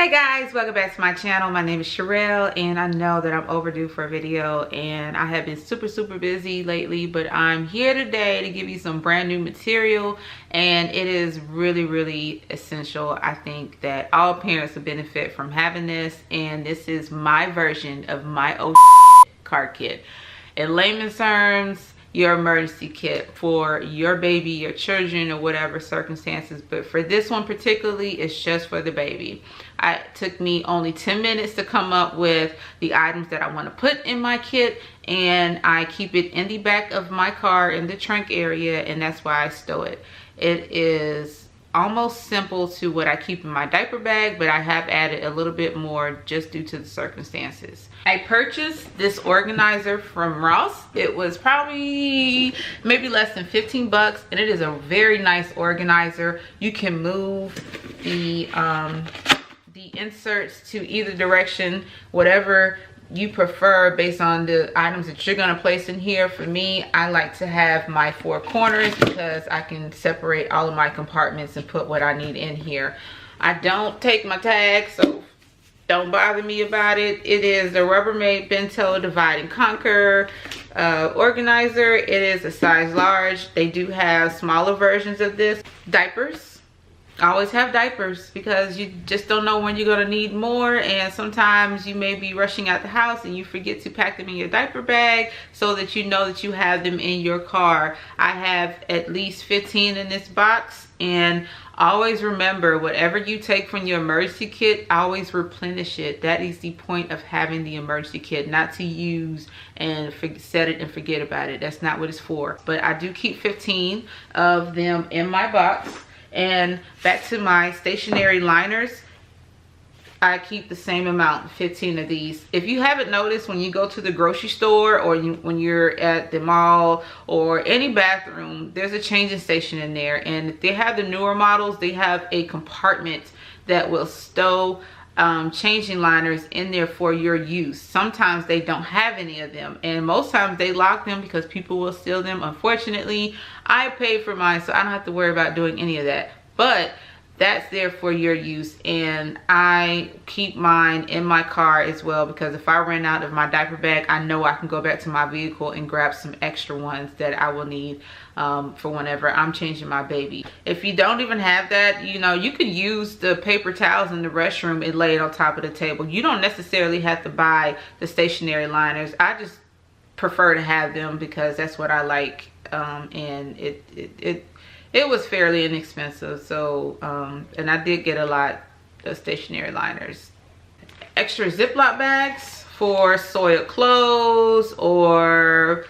Hey guys, welcome back to my channel. My name is Cherelle and I know that I'm overdue for a video and I have been super busy lately, but I'm here today to give you some brand new material, and it is really essential. I think that all parents will benefit from having this, and this is my version of my old card kit. In layman's terms, your emergency kit for your baby, your children, or whatever circumstances, but for this one particularly, it's just for the baby. It took me only 10 minutes to come up with the items that I want to put in my kit, and I keep it in the back of my car in the trunk area, and that's why I stow it. It is almost simple to what I keep in my diaper bag, but I have added a little bit more just due to the circumstances. I purchased this organizer from Ross. It was probably maybe less than 15 bucks, and it is a very nice organizer. You can move the inserts to either direction, whatever you prefer based on the items that you're going to place in here. For me, I like to have my 4 corners because I can separate all of my compartments and put what I need in here. I don't take my tags, so don't bother me about it. It is the Rubbermaid Bento Divide and Conquer organizer. It is a size large. They do have smaller versions of this. Diapers. I always have diapers because you just don't know when you're going to need more, and sometimes you may be rushing out the house and you forget to pack them in your diaper bag so that you know that you have them in your car. I have at least 15 in this box, and always remember, whatever you take from your emergency kit, always replenish it. That is the point of having the emergency kit, not to use and set it and forget about it. That's not what it's for. But I do keep 15 of them in my box. And back to my stationery liners, I keep the same amount, 15 of these. If you haven't noticed, when you go to the grocery store or when you're at the mall or any bathroom, there's a changing station in there, and if they have the newer models, they have a compartment that will stow changing liners in there for your use. Sometimes they don't have any of them, and most times they lock them because people will steal them. Unfortunately, I paid for mine, so I don't have to worry about doing any of that, but that's there for your use. And I keep mine in my car as well, because if I run out of my diaper bag, I know I can go back to my vehicle and grab some extra ones that I will need for whenever I'm changing my baby. If you don't even have that, you know, you could use the paper towels in the restroom and lay it on top of the table. You don't necessarily have to buy the stationary liners. I just prefer to have them because that's what I like, and it was fairly inexpensive. So and I did get a lot of stationary liners. Extra Ziploc bags for soiled clothes, or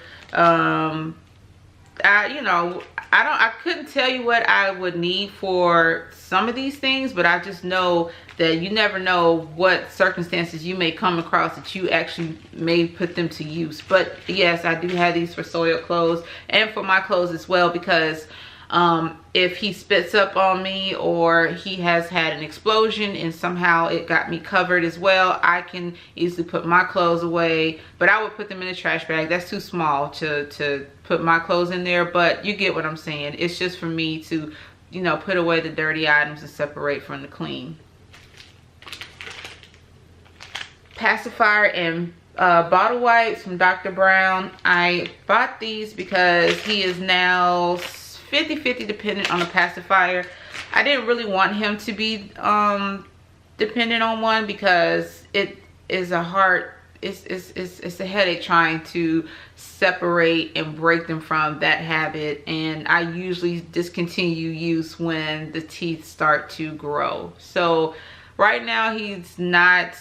I couldn't tell you what I would need for some of these things, but I just know that you never know what circumstances you may come across that you actually may put them to use. But yes, I do have these for soiled clothes and for my clothes as well, because if he spits up on me or he has had an explosion and somehow it got me covered as well, I can easily put my clothes away. But I would put them in a trash bag. That's too small to put my clothes in there, but you get what I'm saying. It's just for me to, you know, put away the dirty items and separate from the clean. Pacifier and bottle wipes from Dr. Brown. I bought these because he is now 50-50 dependent on a pacifier. I didn't really want him to be dependent on one because it is a hard, it's a headache trying to separate and break them from that habit, and I usually discontinue use when the teeth start to grow. So right now he's not,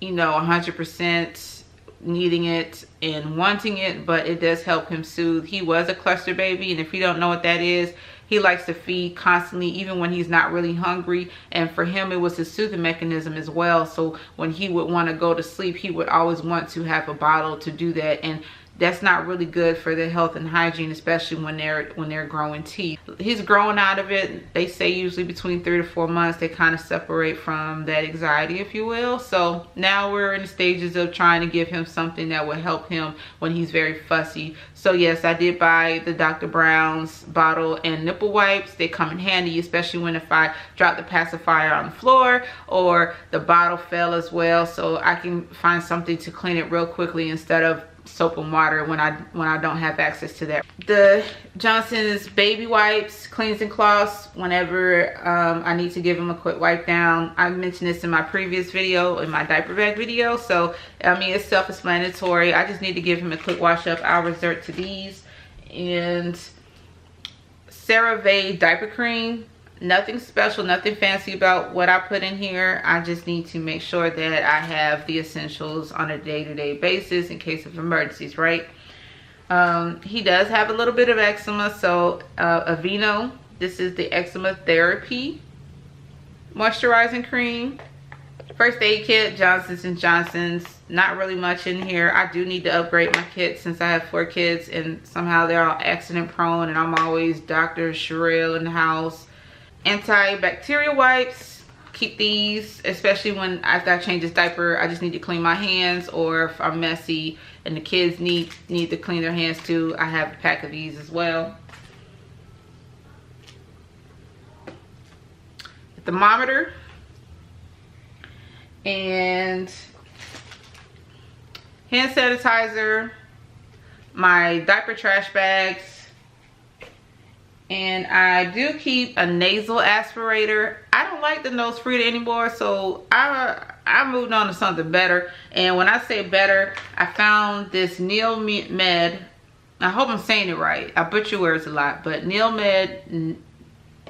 you know, 100% needing it and wanting it, but it does help him soothe. He was a cluster baby, and if you don't know what that is, he likes to feed constantly even when he's not really hungry, and for him it was a soothing mechanism as well. So when he would want to go to sleep, he would always want to have a bottle to do that, and that's not really good for their health and hygiene, especially when they're growing teeth. He's growing out of it. They say usually between 3 to 4 months they kind of separate from that anxiety, if you will. So now we're in the stages of trying to give him something that will help him when he's very fussy. So yes, I did buy the Dr. Brown's bottle and nipple wipes. They come in handy, especially when if I drop the pacifier on the floor or the bottle fell as well, so I can find something to clean it real quickly instead of soap and water when I don't have access to that. The Johnson's baby wipes, cleansing cloths, whenever I need to give him a quick wipe down. I mentioned this in my previous video, in my diaper bag video, so I mean it's self-explanatory. I just need to give him a quick wash up. I'll resort to these. And CeraVe diaper cream. Nothing special, nothing fancy about what I put in here. I just need to make sure that I have the essentials on a day-to-day basis in case of emergencies, right? He does have a little bit of eczema, so Aveeno, this is the eczema therapy moisturizing cream. First aid kit, Johnson & Johnson's. Not really much in here. I do need to upgrade my kit since I have 4 kids and somehow they're all accident prone and I'm always Dr. Cherelle in the house. Antibacterial wipes, keep these, especially when after I change this diaper I just need to clean my hands, or if I'm messy and the kids need to clean their hands too, I have a pack of these as well. A thermometer and hand sanitizer, my diaper trash bags, and I do keep a nasal aspirator. I don't like the nose Frida anymore, so I moved on to something better. And when I say better, I found this Med. I hope I'm saying it right. I butcher words a lot, but Med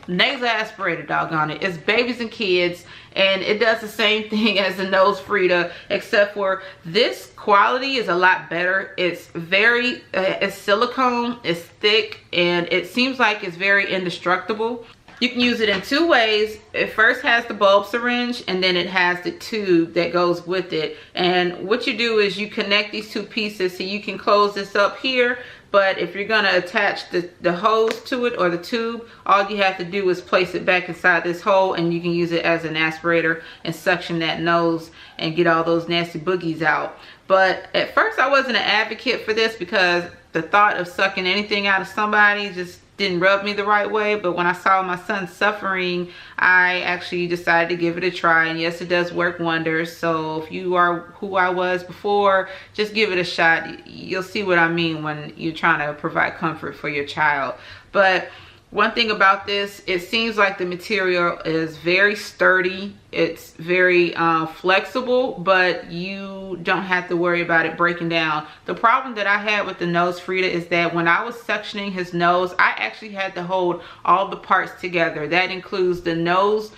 nasal aspirator, doggone it. It's babies and kids, and it does the same thing as the nose Frida, except for this quality is a lot better. It's very it's silicone, it's thick, and it seems like it's very indestructible. You can use it in 2 ways. It first has the bulb syringe, and then it has the tube that goes with it. And what you do is you connect these 2 pieces, so you can close this up here. But if you're gonna attach the hose to it or the tube, all you have to do is place it back inside this hole, and you can use it as an aspirator and suction that nose and get all those nasty boogies out. But at first I wasn't an advocate for this because the thought of sucking anything out of somebody just didn't rub me the right way. But when I saw my son suffering, I actually decided to give it a try, and yes, it does work wonders. So if you are who I was before, just give it a shot. You'll see what I mean when you're trying to provide comfort for your child. But one thing about this, it seems like the material is very sturdy. It's very flexible, but you don't have to worry about it breaking down. The problem that I had with the nose Frida is that when I was suctioning his nose, I actually had to hold all the parts together. That includes the nose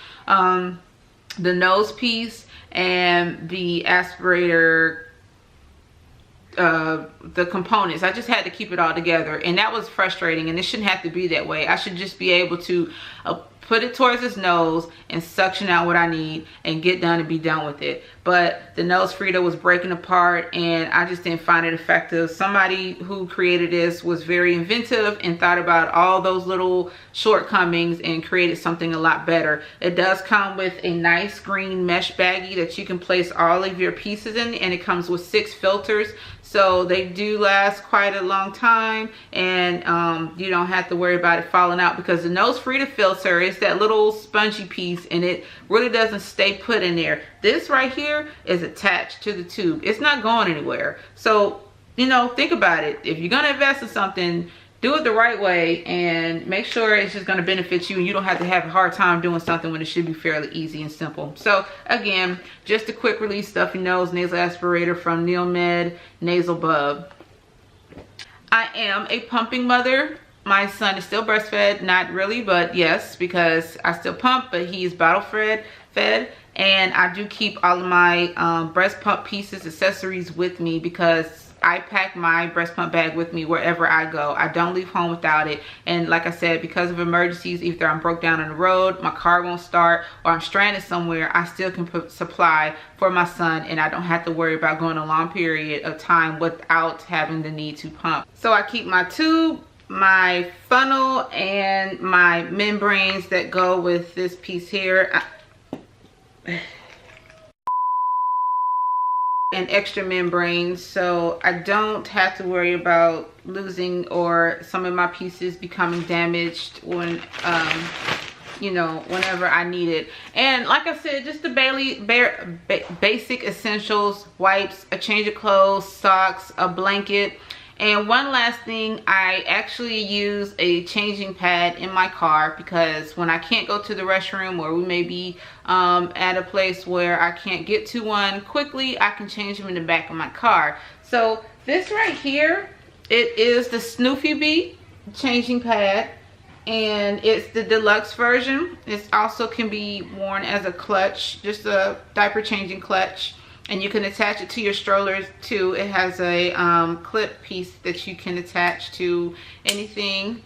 piece and the aspirator, the components. I just had to keep it all together, and that was frustrating, and it shouldn't have to be that way. I should just be able to put it towards his nose and suction out what I need and get done and be done with it. But the nose Frida was breaking apart, and I just didn't find it effective. Somebody who created this was very inventive and thought about all those little shortcomings and created something a lot better. It does come with a nice green mesh baggie that you can place all of your pieces in, and it comes with 6 filters. So they do last quite a long time, and you don't have to worry about it falling out, because the nose Frida filter is that little spongy piece, and it really doesn't stay put in there. This right here is attached to the tube. It's not going anywhere. So, you know, think about it. If you're going to invest in something, do it the right way and make sure it's just going to benefit you, and you don't have to have a hard time doing something when it should be fairly easy and simple. So again, just a quick release stuffy nose nasal aspirator from Med Nasal Bub. I am a pumping mother. My son is still breastfed, not really, but yes, because I still pump, but he's bottle fed. And I do keep all of my breast pump pieces, accessories with me, because I pack my breast pump bag with me wherever I go. I don't leave home without it. And like I said, because of emergencies, either I'm broke down on the road, my car won't start, or I'm stranded somewhere, I still can put supply for my son, and I don't have to worry about going a long period of time without having the need to pump. So I keep my tube, my funnel, and my membranes that go with this piece here. And extra membranes, so I don't have to worry about losing or some of my pieces becoming damaged when you know, whenever I need it. And like I said, just the basic essentials: wipes, a change of clothes, socks, a blanket. And one last thing, I actually use a changing pad in my car, because when I can't go to the restroom, or we may be at a place where I can't get to one quickly, I can change them in the back of my car. So this right here, it is the Snoopy Bee changing pad, and it's the deluxe version. It also can be worn as a clutch, just a diaper changing clutch. And you can attach it to your strollers too. It has a clip piece that you can attach to anything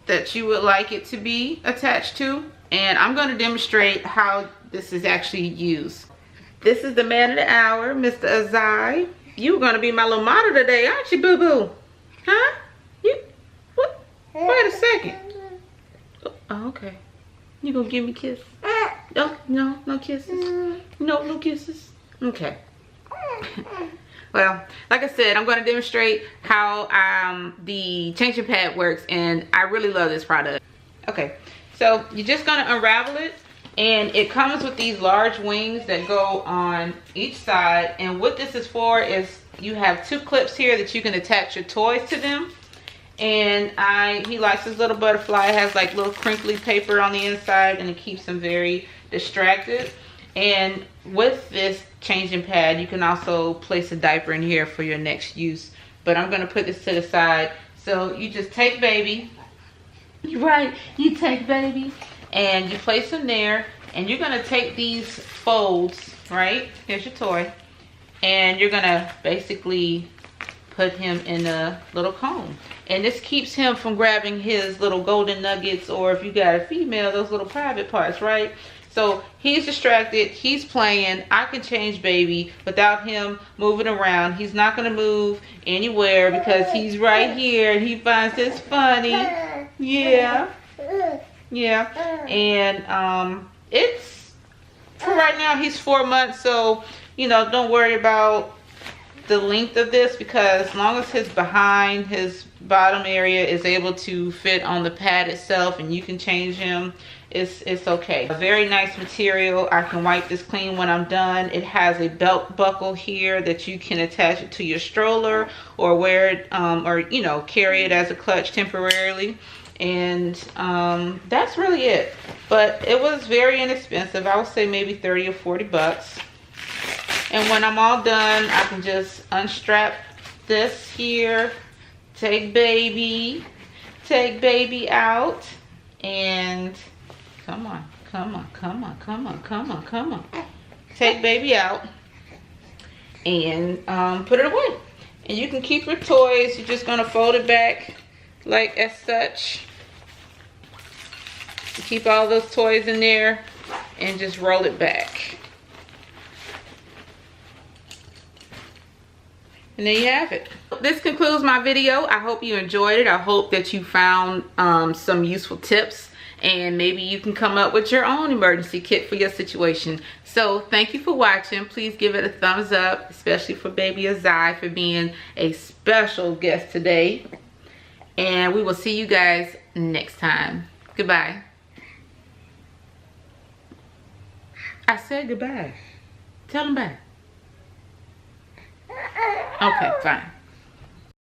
that you would like it to be attached to. And I'm going to demonstrate how this is actually used. This is the man of the hour, Mr. Azai. You're going to be my little model today, aren't you, boo-boo? Huh? You? What? Wait a second. Oh, okay. You going to give me a kiss? Oh, no, no kisses. No kisses. Okay. Well, like I said, I'm going to demonstrate how the changing pad works, and I really love this product. Okay, so you're just going to unravel it, and it comes with these large wings that go on each side. And what this is for is you have two clips here that you can attach your toys to them. And he likes this little butterfly. It has like little crinkly paper on the inside, and it keeps him very distracted. And with this changing pad, you can also place a diaper in here for your next use. But I'm going to put this to the side. So you just take baby. Right, you take baby, and you place him there. And you're going to take these folds, right? Here's your toy. And you're going to basically put him in a little cone. And this keeps him from grabbing his little golden nuggets, or if you got a female, those little private parts, right? So he's distracted, he's playing. I can change baby without him moving around. He's not gonna move anywhere because he's right here and he finds this funny. Yeah. Yeah. And it's, for right now, he's 4 months, so you know, don't worry about the length of this, because as long as his bottom area is able to fit on the pad itself and you can change him, it's okay. A very nice material. I can wipe this clean when I'm done. It has a belt buckle here that you can attach it to your stroller, or wear it or you know, carry it as a clutch temporarily. And that's really it. But it was very inexpensive. I would say maybe 30 or 40 bucks. And when I'm all done, I can just unstrap this here, take baby out, and come on. Take baby out and put it away. And you can keep your toys. You're just gonna fold it back like as such. Keep all those toys in there and just roll it back. And there you have it. This concludes my video. I hope you enjoyed it. I hope that you found some useful tips, and maybe you can come up with your own emergency kit for your situation. So thank you for watching. Please give it a thumbs up, especially for baby Azai for being a special guest today. And we will see you guys next time. Goodbye. I said goodbye. Tell them bye. Okay, fine.